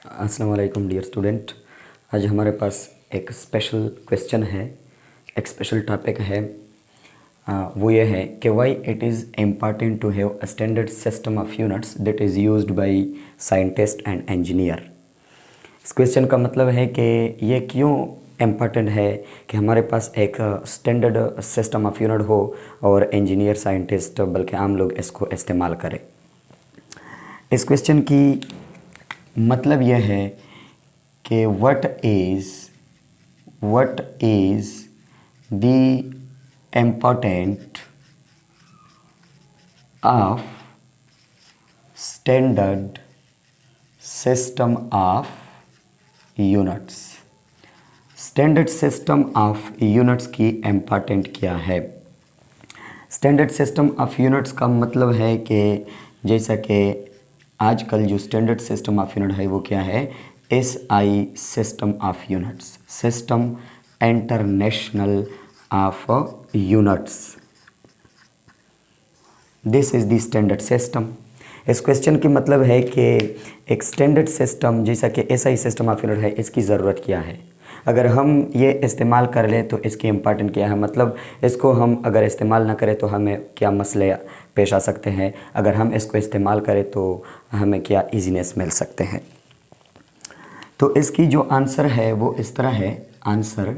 अस्सलाम वालेकुम dear student. आज हमारे पास एक स्पेशल क्वेश्चन है, एक स्पेशल टॉपिक है। वो ये है कि why it is important to have a standard system of units that is used by scientist and engineer. इस क्वेश्चन का मतलब है कि ये क्यों इम्पॉर्टेंट है कि हमारे पास एक स्टैंडर्ड सिस्टम ऑफ यूनिट हो और इंजीनियर, साइंटिस्ट बल्कि आम लोग इसको इस्तेमाल करें। इस क्वेश्चन की मतलब यह है कि what is the important of standard system of units. Standard system of units की इम्पोर्टेंट क्या है? स्टैंडर्ड सिस्टम ऑफ यूनिट्स का मतलब है कि जैसा कि आजकल जो स्टैंडर्ड सिस्टम ऑफ यूनिट है वो क्या है? SI system of units, system international of units. This is the standard system. इस क्वेश्चन की मतलब है कि एक स्टैंडर्ड सिस्टम जैसा कि SI सिस्टम ऑफ यूनिट है, इसकी ज़रूरत क्या है? अगर हम ये इस्तेमाल कर लें तो इसकी इम्पोर्टेंट क्या है? मतलब इसको हम अगर इस्तेमाल ना करें तो हमें क्या मसले पेश आ सकते हैं? अगर हम इसको इस्तेमाल करें तो हमें क्या इजीनेस मिल सकते हैं? तो इसकी जो आंसर है वो इस तरह है। आंसर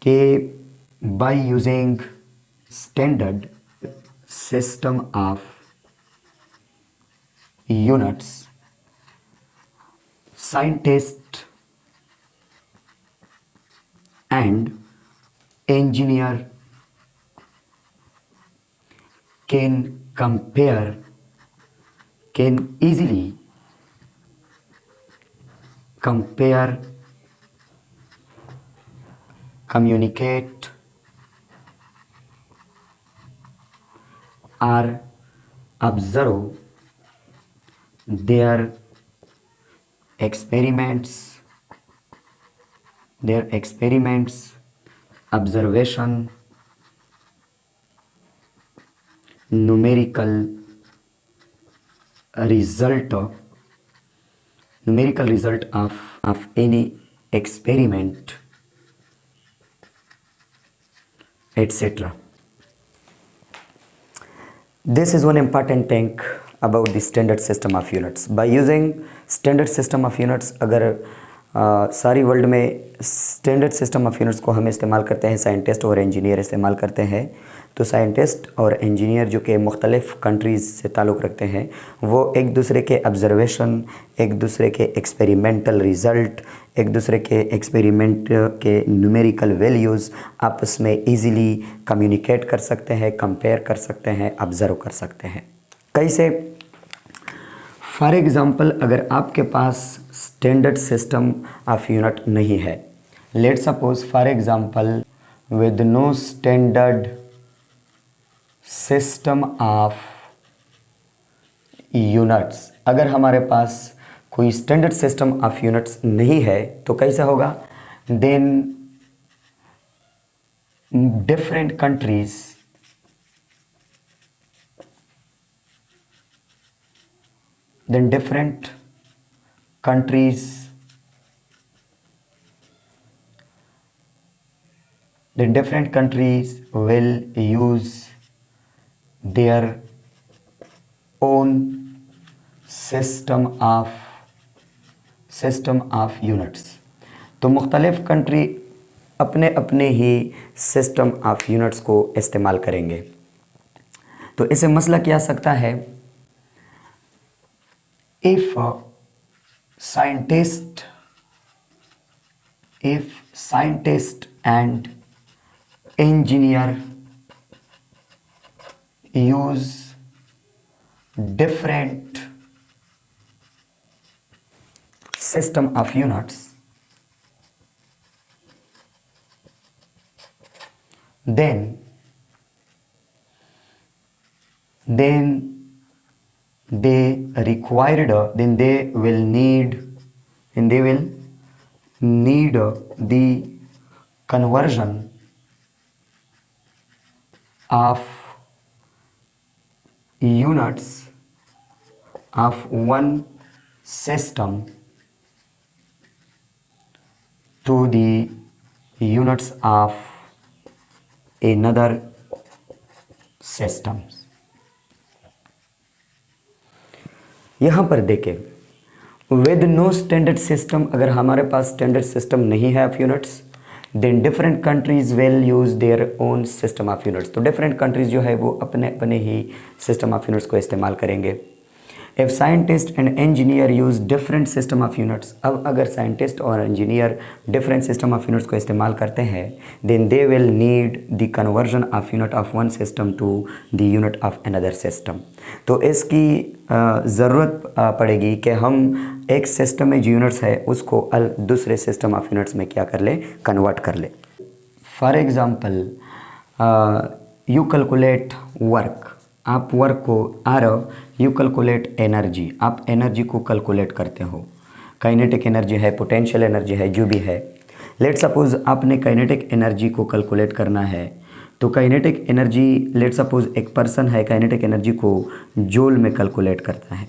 कि by using standard system of units, scientist and engineer can easily compare, communicate or observe their experiments, observation, numerical result of any experiment, etc. This is one important thing about the standard system of units. By using standard system of units, अगर सारी world में standard system of units को हम इस्तेमाल करते हैं, scientist और engineer इस्तेमाल करते हैं, तो साइंटिस्ट और इंजीनियर जो कि मुख्तलिफ़ कंट्रीज़ से ताल्लुक़ रखते हैं, वो एक दूसरे के ऑब्ज़र्वेशन, एक दूसरे के एक्सपेरिमेंटल रिज़ल्ट, एक दूसरे के एक्सपेरिमेंट के न्यूमेरिकल वैल्यूज़ आपस में इजीली कम्युनिकेट कर सकते हैं, कंपेयर कर सकते हैं, ऑब्ज़र्व कर सकते हैं। कैसे? फॉर एग्ज़ाम्पल, अगर आपके पास स्टैंडर्ड सिस्टम ऑफ यूनिट नहीं है, let suppose for example with no standard system of units, अगर हमारे पास कोई स्टैंडर्ड सिस्टम ऑफ यूनिट्स नहीं है तो कैसा होगा? Then different countries will use their own system of units। तो मुख्तलिफ कंट्री अपने अपने ही सिस्टम ऑफ यूनिट्स को इस्तेमाल करेंगे। तो इसे मसला क्या सकता है? if scientist and engineer use different system of units, then they will need the conversion of units of one system to the units of another systems। यहाँ पर देखें, विद नो स्टैंडर्ड सिस्टम, अगर हमारे पास स्टैंडर्ड सिस्टम नहीं है of units, then different countries will use their own system of units. तो different countries जो है वो अपने अपने ही सिस्टम ऑफ यूनिट्स को इस्तेमाल करेंगे। If scientist and engineer use different system of units, अब अगर साइंटिस्ट और engineer different system of units को इस्तेमाल करते हैं, then they will need the conversion of unit of one system to the unit of another system. तो इसकी ज़रूरत पड़ेगी कि हम एक सिस्टम में जो यूनिट्स है उसको दूसरे सिस्टम ऑफ यूनिट्स में क्या कर ले, कन्वर्ट कर ले। For example, you calculate work, आप वर्क को, और यू कैलकुलेट एनर्जी, आप एनर्जी को कैलकुलेट करते हो। काइनेटिक एनर्जी है, पोटेंशियल एनर्जी है, जो भी है। लेट सपोज आपने काइनेटिक एनर्जी को कैलकुलेट करना है, तो काइनेटिक एनर्जी, लेट सपोज एक पर्सन है काइनेटिक एनर्जी को जूल में कैलकुलेट करता है,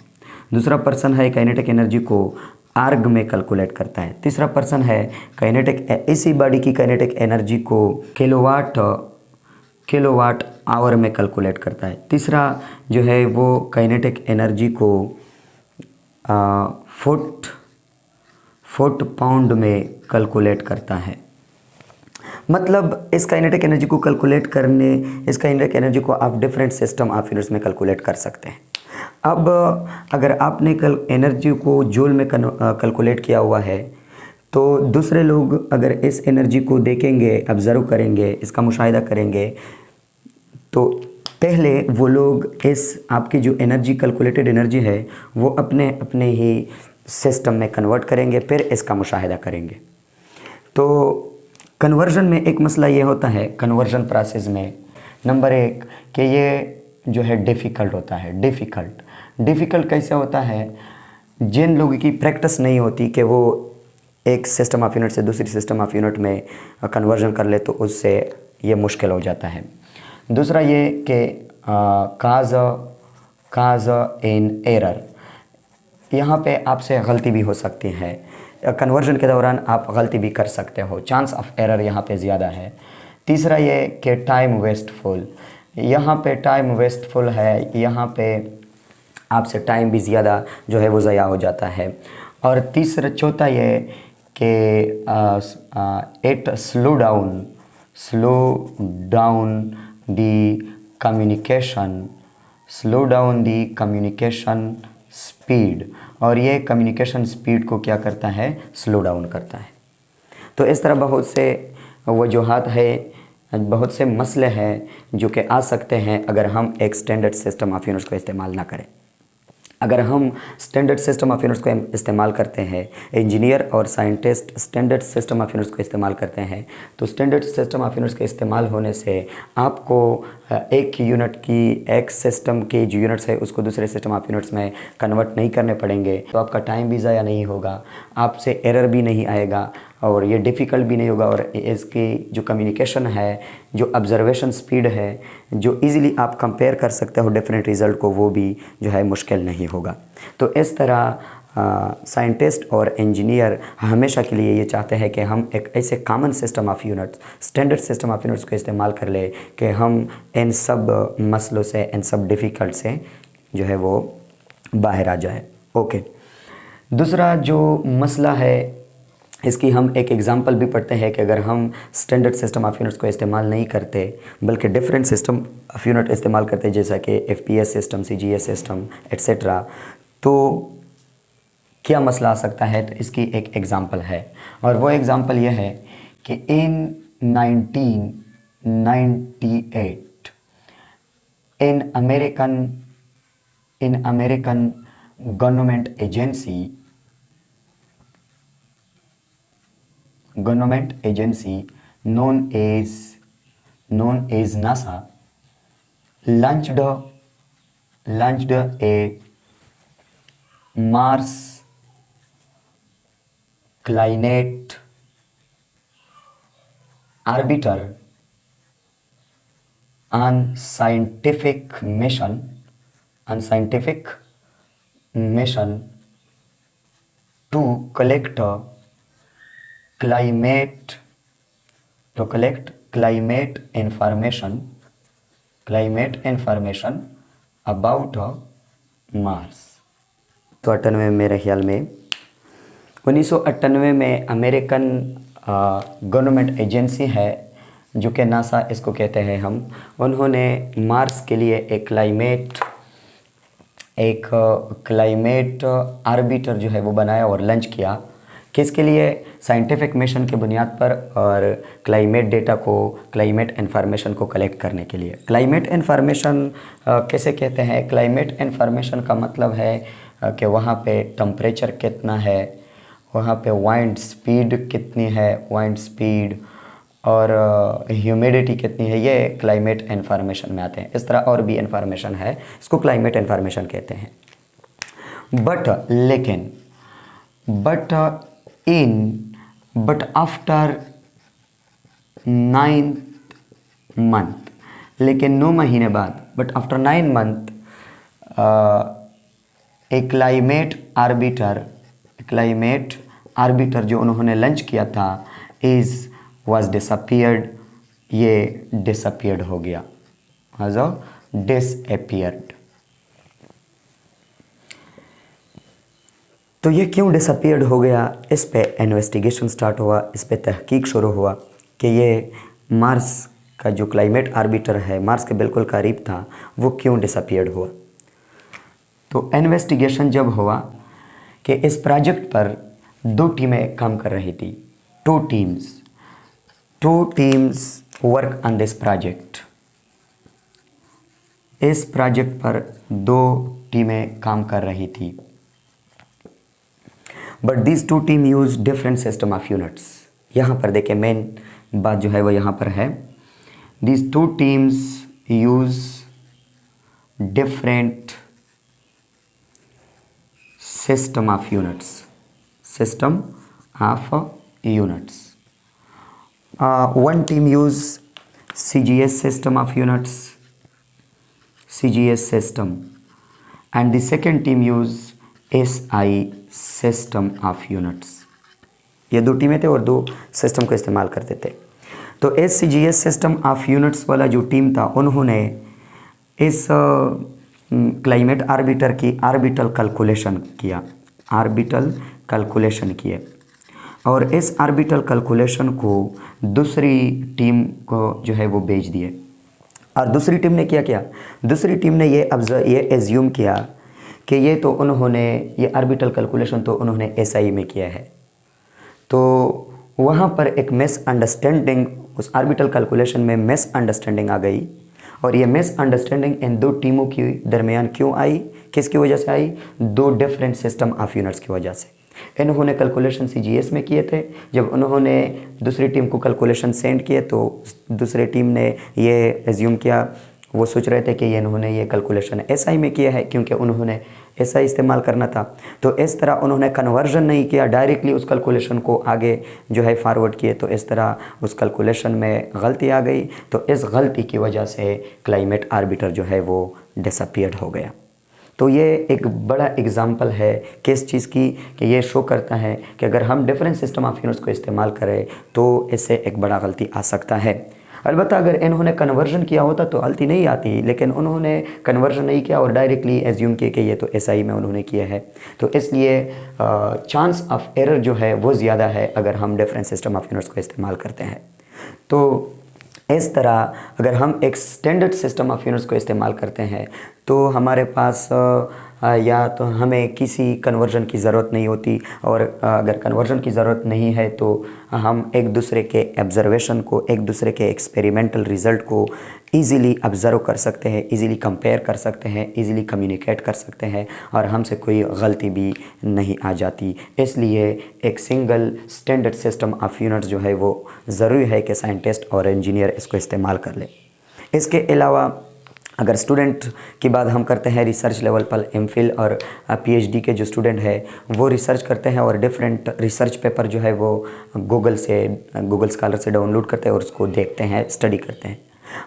दूसरा पर्सन है काइनेटिक एनर्जी को आर्ग में कैलकुलेट करता है, तीसरा पर्सन है काइनेटिक, इसी बॉडी की काइनेटिक एनर्जी को किलोवाट आवर में कैलकुलेट करता है, तीसरा जो है वो काइनेटिक एनर्जी को फुट पाउंड में कैलकुलेट करता है। मतलब इस काइनेटिक एनर्जी को कैलकुलेट करने, इस काइनेटिक एनर्जी को आप डिफरेंट सिस्टम ऑफ यूनिट्स में कैलकुलेट कर सकते हैं। अब अगर आपने एनर्जी को जूल में कैलकुलेट किया हुआ है, तो दूसरे लोग अगर इस एनर्जी को देखेंगे, ऑब्ज़र्व करेंगे, इसका मुशाहिदा करेंगे, तो पहले वो लोग इस आपकी जो एनर्जी, कैलकुलेटेड एनर्जी है, वो अपने अपने ही सिस्टम में कन्वर्ट करेंगे, फिर इसका मुशाहिदा करेंगे। तो कन्वर्जन में एक मसला ये होता है, कन्वर्जन प्रोसेस में, नंबर एक कि ये जो है डिफ़िकल्ट होता है। डिफ़िकल्ट कैसे होता है? जिन लोगों की प्रैक्टिस नहीं होती कि वो एक सिस्टम ऑफ यूनिट से दूसरी सिस्टम ऑफ यूनिट में कन्वर्जन कर ले, तो उससे ये मुश्किल हो जाता है। दूसरा ये कि काज इन एरर, यहाँ पे आपसे गलती भी हो सकती है, कन्वर्जन के दौरान आप गलती भी कर सकते हो, चांस ऑफ एरर यहाँ पे ज़्यादा है। तीसरा ये कि टाइम वेस्टफुल, यहाँ पे टाइम वेस्टफुल है, यहाँ पे आपसे टाइम भी ज़्यादा जो है वो ज़ाया हो जाता है। और चौथा ये कि it slow down the communication speed, और ये कम्युनिकेशन स्पीड को क्या करता है, स्लो डाउन करता है। तो इस तरह बहुत से वजूहात है, बहुत से मसले हैं जो कि आ सकते हैं अगर हम एक स्टैंडर्ड सिस्टम ऑफ यूनिट्स को इस्तेमाल ना करें। अगर हम स्टैंडर्ड सिस्टम ऑफ यूनिट्स को इस्तेमाल करते हैं, इंजीनियर और scientist standard system of units को इस्तेमाल करते हैं, तो स्टैंडर्ड सिस्टम ऑफ यूनिट्स के इस्तेमाल होने से आपको एक यूनिट की, एक सिस्टम के जो यूनिट्स है उसको दूसरे सिस्टम ऑफ यूनिट्स में कन्वर्ट नहीं करने पड़ेंगे, तो आपका टाइम भी ज़ाया नहीं होगा, आपसे एरर भी नहीं आएगा, और ये डिफ़िकल्ट भी नहीं होगा, और इसकी जो कम्युनिकेशन है, जो ऑब्ज़र्वेशन स्पीड है, जो इजीली आप कंपेयर कर सकते हो डिफरेंट रिज़ल्ट को, वो भी जो है मुश्किल नहीं होगा। तो इस तरह साइंटिस्ट और इंजीनियर हमेशा के लिए ये चाहते हैं कि हम एक ऐसे common system of units, standard system of units को इस्तेमाल कर ले कि हम इन सब मसलों से, इन सब डिफ़िकल्ट से जो है वो बाहर आ जाए। ओके, दूसरा जो मसला है, इसकी हम एक एग्ज़ाम्पल भी पढ़ते हैं कि अगर हम स्टैंडर्ड सिस्टम ऑफ यूनिट्स को इस्तेमाल नहीं करते बल्कि डिफरेंट सिस्टम ऑफ यूनिट इस्तेमाल करते, जैसा कि FPS system, CGS system etcetera, तो क्या मसला आ सकता है? तो इसकी एक एग्ज़ाम्पल है, और वो एग्ज़ाम्पल ये है कि इन 1998 in American government agency known as NASA launched a Mars climate orbiter on scientific mission to collect climate to collect climate information about Mars। तो 98 मेरे ख्याल में 1998 में अमेरिकन गवर्नमेंट एजेंसी है जो कि नासा इसको कहते हैं हम, उन्होंने मार्स के लिए एक क्लाइमेट आर्बिटर जो है वो बनाया और लॉन्च किया। किसके लिए? साइंटिफिक मिशन के बुनियाद पर और क्लाइमेट डेटा को, क्लाइमेट इन्फॉर्मेशन को कलेक्ट करने के लिए। क्लाइमेट इन्फॉर्मेशन कैसे कहते हैं? क्लाइमेट इन्फॉर्मेशन का मतलब है कि वहाँ पे टेम्परेचर कितना है, वहाँ पे वाइंड स्पीड कितनी है, वाइंड स्पीड और ह्यूमिडिटी कितनी है, ये क्लाइमेट इन्फॉर्मेशन में आते हैं। इस तरह और भी इन्फॉर्मेशन है, इसको क्लाइमेट इन्फॉर्मेशन कहते हैं। बट आफ्टर 9 मंथ, लेकिन 9 महीने बाद, बट आफ्टर 9 मंथ एक क्लाइमेट आर्बिटर जो उन्होंने लॉन्च किया था was disappeared, ये disappeared हो गया, disappeared। तो ये क्यों डिसअपियर्ड हो गया? इस पे इन्वेस्टिगेशन स्टार्ट हुआ, इस पे तहकीक शुरू हुआ कि ये मार्स का जो क्लाइमेट आर्बिटर है, मार्स के बिल्कुल करीब था, वो क्यों डिसअपियर्ड हुआ। तो इन्वेस्टिगेशन जब हुआ कि इस प्रोजेक्ट पर 2 टीमें काम कर रही थी, 2 teams work on this project. इस प्रोजेक्ट पर 2 टीमें काम कर रही थी, but this 2 team use different system of units. यहाँ पर देखिए मेन बात जो है वो यहाँ पर है, this 2 teams use different system of units. One team use CGS system of units, CGS system, and the second team use SI system of units। ये 2 टीमें थे और 2 सिस्टम को इस्तेमाल करते थे। तो CGS सिस्टम ऑफ यूनिट्स वाला जो टीम था, उन्होंने इस क्लाइमेट आर्बिटर की आर्बिटल कैलकुलेशन किए और इस आर्बिटल कैलकुलेशन को दूसरी टीम को जो है वो भेज दिए। और दूसरी टीम ने क्या किया? दूसरी टीम ने ये एज्यूम किया कि ये आर्बिटल कैलकुलेशन तो उन्होंने SI में किया है। तो वहाँ पर एक मिसअंडरस्टैंडिंग, उस आर्बिटल कैलकुलेशन में मिसअंडरस्टैंडिंग आ गई। और ये मिसअंडरस्टैंडिंग इन 2 टीमों के दरमियान क्यों आई? किसकी वजह से आई? 2 डिफरेंट सिस्टम ऑफ यूनिट्स की वजह से। इन्होंने कैलकुलेशन CGS में किए थे, जब उन्होंने दूसरी टीम को कैलकुलेशन सेंड किए तो दूसरी टीम ने ये एज्यूम किया, वो सोच रहे थे कि इन्होंने ये कैलकुलेशन SI में किया है क्योंकि उन्होंने SI इस्तेमाल करना था। तो इस तरह उन्होंने कन्वर्जन नहीं किया, डायरेक्टली उस कैलकुलेशन को आगे जो है फॉरवर्ड किए, तो इस तरह उस कैलकुलेशन में गलती आ गई। तो इस गलती की वजह से क्लाइमेट आर्बिटर जो है वो डिसअपियर्ड हो गया। तो ये एक बड़ा एग्जाम्पल है किस चीज़ की, कि ये शो करता है कि अगर हम डिफरेंट सिस्टम ऑफ यूनिट्स को इस्तेमाल करें तो इससे एक बड़ा गलती आ सकता है। अलबत्ता अगर इन्होंने कन्वर्जन किया होता तो गलती नहीं आती, लेकिन उन्होंने कन्वर्जन नहीं किया और डायरेक्टली एज्यूम किया कि ये तो SI में उन्होंने किया है। तो इसलिए चांस ऑफ एरर जो है वो ज़्यादा है अगर हम डिफरेंट सिस्टम ऑफ यूनिट्स को इस्तेमाल करते हैं। तो इस तरह अगर हम एक स्टैंडर्ड सिस्टम ऑफ यूनिट्स को इस्तेमाल करते हैं तो हमारे पास या तो हमें किसी कन्वर्जन की ज़रूरत नहीं होती, और अगर कन्वर्जन की ज़रूरत नहीं है तो हम एक दूसरे के ऑब्ज़र्वेशन को, एक दूसरे के एक्सपेरिमेंटल रिज़ल्ट को ईज़िली ऑब्ज़र्व कर सकते हैं, ईज़िली कंपेयर कर सकते हैं, ईज़िली कम्युनिकेट कर सकते हैं और हमसे कोई गलती भी नहीं आ जाती। इसलिए एक single standard system of units जो है वो ज़रूरी है कि साइंटिस्ट और इंजीनियर इसको इस्तेमाल कर लें। इसके अलावा अगर स्टूडेंट की बात हम करते हैं, रिसर्च लेवल पर MPhil और PhD के जो स्टूडेंट है वो रिसर्च करते हैं और डिफरेंट रिसर्च पेपर जो है वो गूगल स्कॉलर से डाउनलोड करते हैं और उसको देखते हैं, स्टडी करते हैं।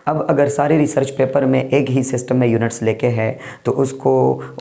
अब अगर सारे रिसर्च पेपर में एक ही सिस्टम में यूनिट्स लेके है तो उसको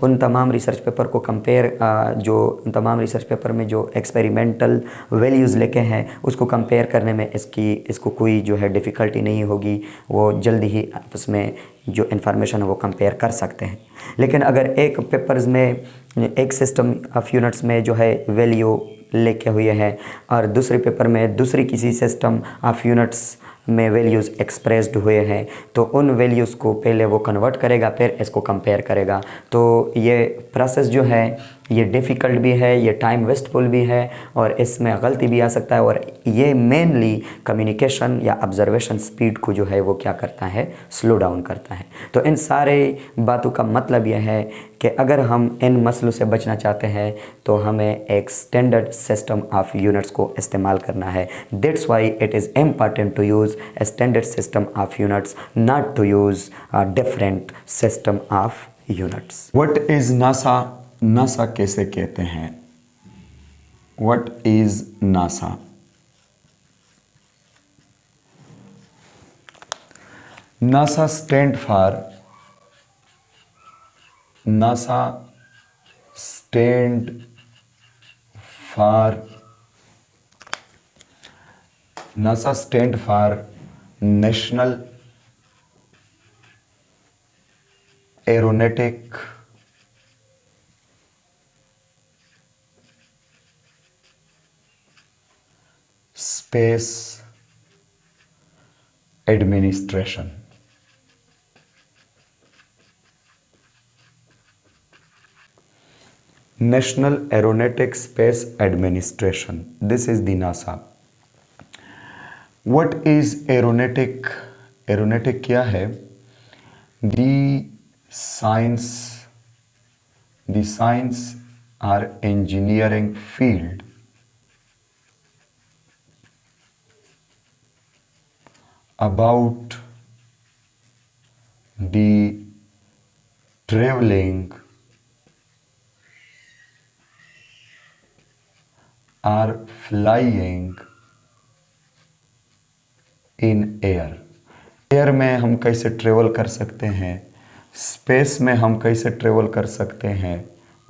उन तमाम रिसर्च पेपर को कंपेयर जो तमाम रिसर्च पेपर में जो एक्सपेरिमेंटल वैल्यूज़ लेके हैं उसको कंपेयर करने में इसको कोई जो है डिफ़िकल्टी नहीं होगी। वो जल्दी ही आपस में जो इन्फॉर्मेशन है वो कंपेयर कर सकते हैं। लेकिन अगर एक पेपर्स में एक सिस्टम ऑफ यूनिट्स में जो है वैल्यू लेके हुए हैं और दूसरे पेपर में दूसरी किसी सिस्टम ऑफ यूनिट्स में वैल्यूज़ एक्सप्रेस्ड हुए हैं तो उन वैल्यूज़ को पहले वो कन्वर्ट करेगा, फिर इसको कंपेयर करेगा। तो ये प्रोसेस जो है ये डिफ़िकल्ट भी है, ये टाइम वेस्टफुल भी है और इसमें गलती भी आ सकता है। और ये मेनली कम्युनिकेशन या ऑब्जर्वेशन स्पीड को जो है वो क्या करता है, स्लो डाउन करता है। तो इन सारे बातों का मतलब यह है कि अगर हम इन मसलों से बचना चाहते हैं तो हमें एक स्टैंडर्ड सिस्टम ऑफ यूनिट्स को इस्तेमाल करना है। That's why it is important to use a standard system of units, not to use a different system of units. What is NASA? NASA कैसे कहते हैं? What is NASA? NASA stand for National Aeronautic Space Administration. National Aeronautic Space Administration. This is the NASA. What is aeronautic? Aeronautic क्या है? The science or engineering field about the traveling or flying in air में हम कैसे travel कर सकते हैं, space में हम कैसे ट्रेवल कर सकते हैं,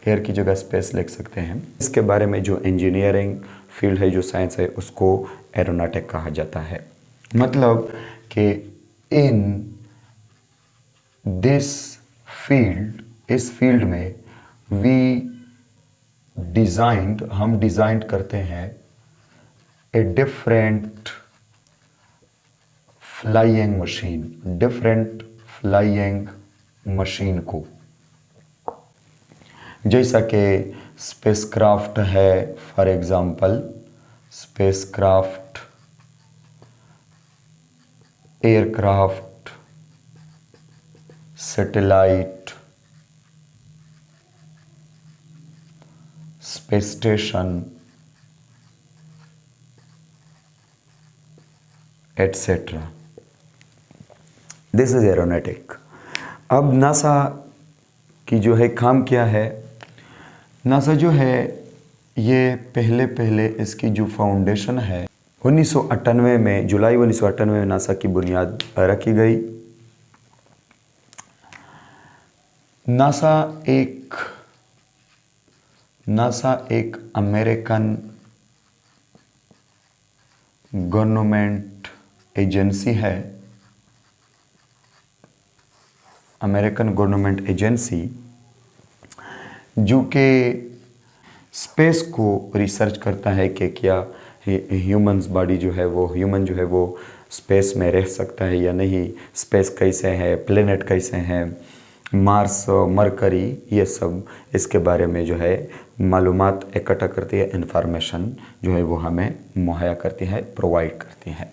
एयर की जगह स्पेस लिख सकते हैं। इसके बारे में जो इंजीनियरिंग फील्ड है, जो साइंस है, उसको एरोनॉटिक कहा जाता है। मतलब कि इन दिस फील्ड, इस फील्ड में हम डिज़ाइन करते हैं ए डिफरेंट फ्लाइंग मशीन को, जैसा कि स्पेसक्राफ्ट है। For example spacecraft, aircraft, satellite, space station, etcetera. This is aeronautic. अब नासा की जो है काम क्या है, नासा जो है ये पहले इसकी जो फाउंडेशन है 1998 में, जुलाई 1998 में नासा की बुनियाद रखी गई। नासा एक अमेरिकन गवर्नमेंट एजेंसी है, अमेरिकन गवर्नमेंट एजेंसी जो कि स्पेस को रिसर्च करता है कि क्या ह्यूमन जो है वो स्पेस में रह सकता है या नहीं, स्पेस कैसे है, प्लेनेट कैसे हैं, मार्स, मरकरी, ये सब इसके बारे में जो है मालूमात इकट्ठा करती है, इंफॉर्मेशन जो है वो हमें मुहैया करती है, प्रोवाइड करती है।